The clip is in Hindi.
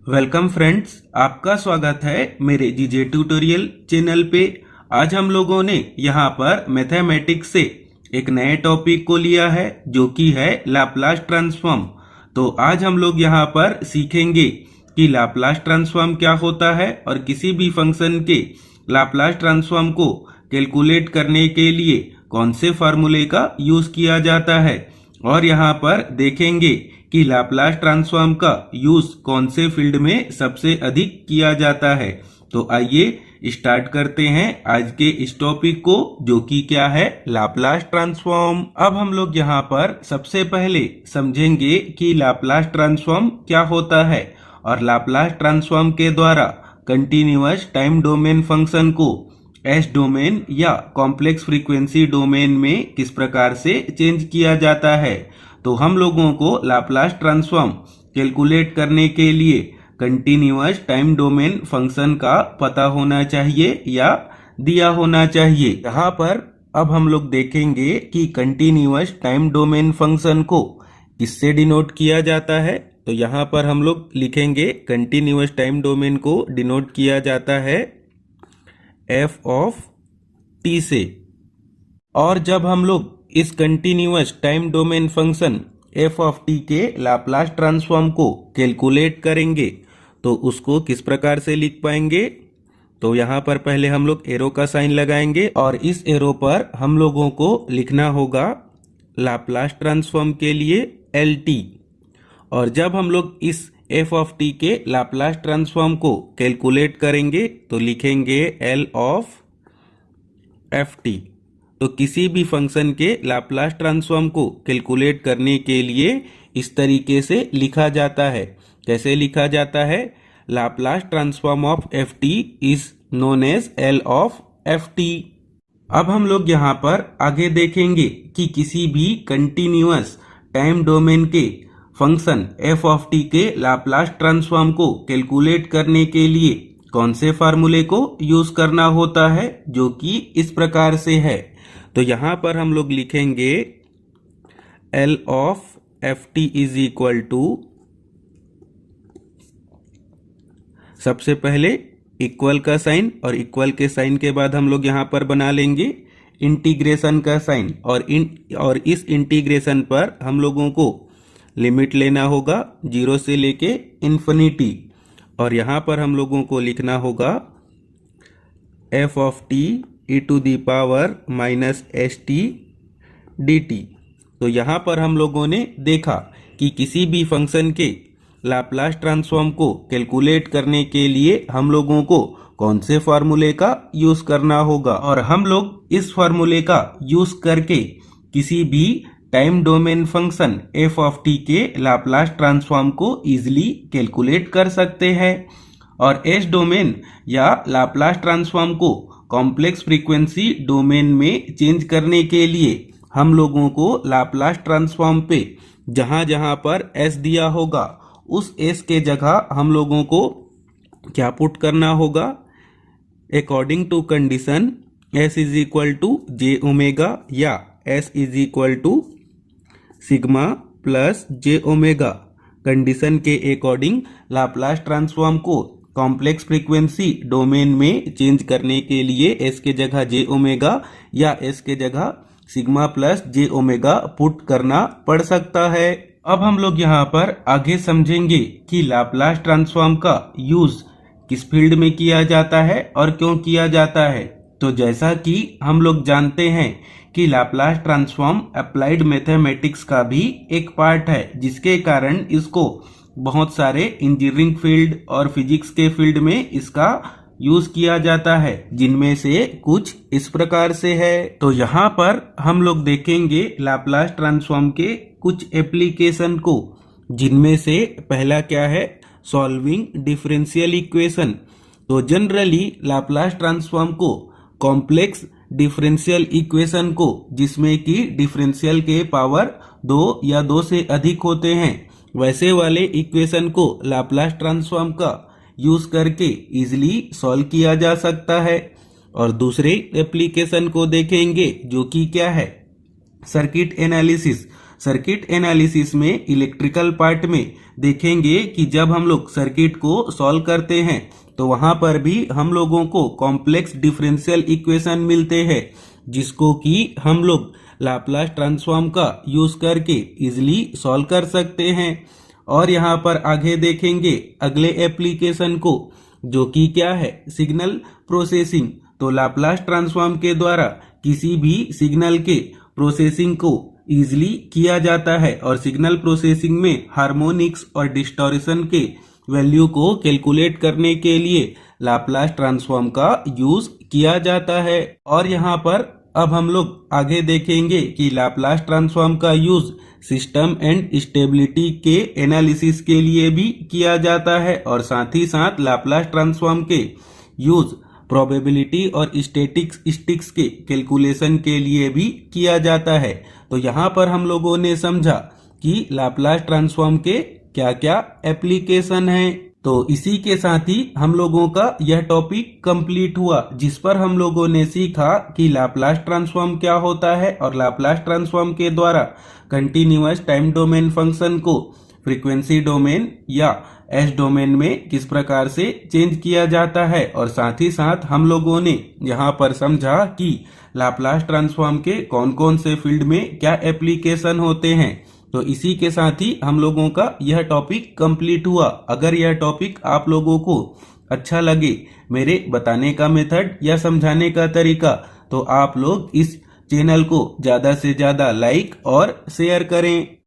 वेलकम फ्रेंड्स, आपका स्वागत है मेरे जीजे ट्यूटोरियल चैनल पे। आज हम लोगों ने यहाँ पर मैथमेटिक्स से एक नए टॉपिक को लिया है जो कि है लाप्लास ट्रांसफॉर्म। तो आज हम लोग यहाँ पर सीखेंगे कि लाप्लास ट्रांसफॉर्म क्या होता है और किसी भी फंक्शन के लाप्लास ट्रांसफॉर्म को कैलकुलेट करने के लिए कौन से फार्मूले का यूज किया जाता है, और यहाँ पर देखेंगे कि लाप्लास ट्रांसफॉर्म का यूज कौन से फील्ड में सबसे अधिक किया जाता है। तो आइए स्टार्ट करते हैं आज के इस टॉपिक को, जो कि क्या है लाप्लास ट्रांसफॉर्म। अब हम लोग यहाँ पर सबसे पहले समझेंगे कि लाप्लास ट्रांसफॉर्म क्या होता है और लाप्लास ट्रांसफॉर्म के द्वारा कंटिन्यूअस टाइम डोमेन फंक्शन को एस डोमेन या कॉम्प्लेक्स फ्रीक्वेंसी डोमेन में किस प्रकार से चेंज किया जाता है। तो हम लोगों को लाप्लास ट्रांसफॉर्म कैलकुलेट करने के लिए कंटिन्यूअस टाइम डोमेन फंक्शन का पता होना चाहिए या दिया होना चाहिए। यहाँ पर अब हम लोग देखेंगे कि कंटिन्यूअस टाइम डोमेन फंक्शन को किससे डिनोट किया जाता है। तो यहाँ पर हम लोग लिखेंगे कंटिन्यूअस टाइम डोमेन को डिनोट किया जाता है एफ ऑफ टी से। और जब हम लोग इस continuous time domain function F of T के लाप्लास ट्रांसफॉर्म को कैलकुलेट करेंगे तो उसको किस प्रकार से लिख पाएंगे। तो यहाँ पर पहले हम लोग एरो का साइन लगाएंगे और इस एरो पर हम लोगों को लिखना होगा लाप्लास ट्रांसफॉर्म के लिए एल टी। और जब हम लोग इस एफ ऑफ टी के लाप्लास ट्रांसफॉर्म को कैलकुलेट करेंगे तो लिखेंगे एल ऑफ एफ टी। तो किसी भी फंक्शन के लाप्लास ट्रांसफॉर्म को कैलकुलेट करने के लिए इस तरीके से लिखा जाता है। कैसे लिखा जाता है? Laplace transform of F T is known as L of F T. अब हम लोग यहाँ पर आगे देखेंगे कि किसी भी कंटिन्यूअस टाइम डोमेन के फंक्शन एफ ऑफ टी के लाप्लास ट्रांसफॉर्म को कैलकुलेट करने के लिए कौन से फार्मूले को यूज करना होता है, जो कि इस प्रकार से है। तो यहाँ पर हम लोग लिखेंगे L of F T is equal to, सबसे पहले इक्वल का साइन, और इक्वल के साइन के बाद हम लोग यहाँ पर बना लेंगे इंटीग्रेशन का साइन, और इस इंटीग्रेशन पर हम लोगों को लिमिट लेना होगा 0 से लेके इन्फिनिटी। और यहाँ पर हम लोगों को लिखना होगा F of T E to the power minus S T D T. तो यहाँ पर हम लोगों ने देखा कि किसी भी फंक्शन के लाप्लास ट्रांसफॉर्म को कैलकुलेट करने के लिए हम लोगों को कौन से फार्मूले का यूज करना होगा, और हम लोग इस फार्मूले का यूज करके किसी भी time domain function F of T के लाप्लास ट्रांसफॉर्म को इजीली कैलकुलेट कर सकते हैं। और एस डोमेन या लाप्लास ट्रांसफॉर्म को कॉम्प्लेक्स फ्रीक्वेंसी डोमेन में चेंज करने के लिए हम लोगों को लाप्लास ट्रांसफॉर्म पे जहां जहां पर एस दिया होगा उस एस के जगह हम लोगों को क्या पुट करना होगा, according to condition S is equal to J omega या S is equal to sigma plus J omega. Condition के अकॉर्डिंग लाप्लास ट्रांसफॉर्म को कॉम्प्लेक्स फ्रीक्वेंसी डोमेन में चेंज करने के लिए एस के जगह जे ओमेगा या एस के जगह sigma plus J omega put करना पड़ सकता है। अब हम लोग यहाँ पर आगे समझेंगे कि लाप्लास ट्रांसफॉर्म का यूज किस फील्ड में किया जाता है और क्यों किया जाता है। तो जैसा कि हम लोग जानते हैं कि लाप्लास ट्रांसफॉर्म अप्लाइड मैथमेटिक्स का भी एक पार्ट है, जिसके कारण इसको बहुत सारे इंजीनियरिंग फील्ड और फिजिक्स के फील्ड में इसका यूज किया जाता है, जिनमें से कुछ इस प्रकार से है। तो यहाँ पर हम लोग देखेंगे लाप्लास ट्रांसफॉर्म के कुछ एप्लीकेशन को, जिनमें से पहला क्या है, सॉल्विंग डिफरेंशियल इक्वेशन। तो जनरली लाप्लास ट्रांसफॉर्म को कॉम्प्लेक्स डिफरेंशियल इक्वेशन को, जिसमें कि डिफरेंशियल के पावर 2 या 2 से अधिक होते हैं, वैसे वाले इक्वेशन को लाप्लास ट्रांसफॉर्म का यूज करके इजीली सॉल्व किया जा सकता है। और दूसरे एप्लीकेशन को देखेंगे, जो कि क्या है, सर्किट एनालिसिस। सर्किट एनालिसिस में इलेक्ट्रिकल पार्ट में देखेंगे कि जब हम लोग सर्किट को सॉल्व करते हैं तो वहां पर भी हम लोगों को कॉम्प्लेक्स डिफरेंशियल इक्वेशन मिलते हैं, जिसको कि हम लोग लाप्लास ट्रांसफॉर्म का यूज करके इजिली सॉल्व कर सकते हैं। और यहाँ पर आगे देखेंगे अगले एप्लीकेशन को, जो कि क्या है, सिग्नल प्रोसेसिंग। तो लाप्लास ट्रांसफॉर्म के द्वारा किसी भी सिग्नल के प्रोसेसिंग को इजिली किया जाता है और सिग्नल प्रोसेसिंग में हार्मोनिक्स और डिस्टॉर्शन के वैल्यू को कैलकुलेट करने के लिए लाप्लास ट्रांसफॉर्म का यूज किया जाता है। और यहाँ पर अब हम लोग आगे देखेंगे कि लाप्लास ट्रांसफॉर्म का यूज सिस्टम एंड स्टेबिलिटी के एनालिसिस के लिए भी किया जाता है और साथ ही साथ लाप्लास ट्रांसफॉर्म के यूज प्रोबेबिलिटी और स्टैटिस्टिक्स के कैलकुलेशन के लिए भी किया जाता है। तो यहाँ पर हम लोगों ने समझा कि लाप्लास ट्रांसफॉर्म के क्या क्या एप्लीकेशन हैं। तो इसी के साथ ही हम लोगों का यह टॉपिक कंप्लीट हुआ, जिस पर हम लोगों ने सीखा कि लाप्लास ट्रांसफॉर्म क्या होता है और लाप्लास ट्रांसफॉर्म के द्वारा कंटिन्यूअस टाइम डोमेन फंक्शन को फ्रीक्वेंसी डोमेन या एस डोमेन में किस प्रकार से चेंज किया जाता है। और साथ ही साथ हम लोगों ने यहाँ पर समझा कि लाप्लास ट्रांसफॉर्म के कौन कौन से फील्ड में क्या एप्लीकेशन होते हैं। तो इसी के साथ ही हम लोगों का यह टॉपिक कंप्लीट हुआ। अगर यह टॉपिक आप लोगों को अच्छा लगे, मेरे बताने का मेथड या समझाने का तरीका, तो आप लोग इस चैनल को ज्यादा से ज्यादा लाइक और शेयर करें।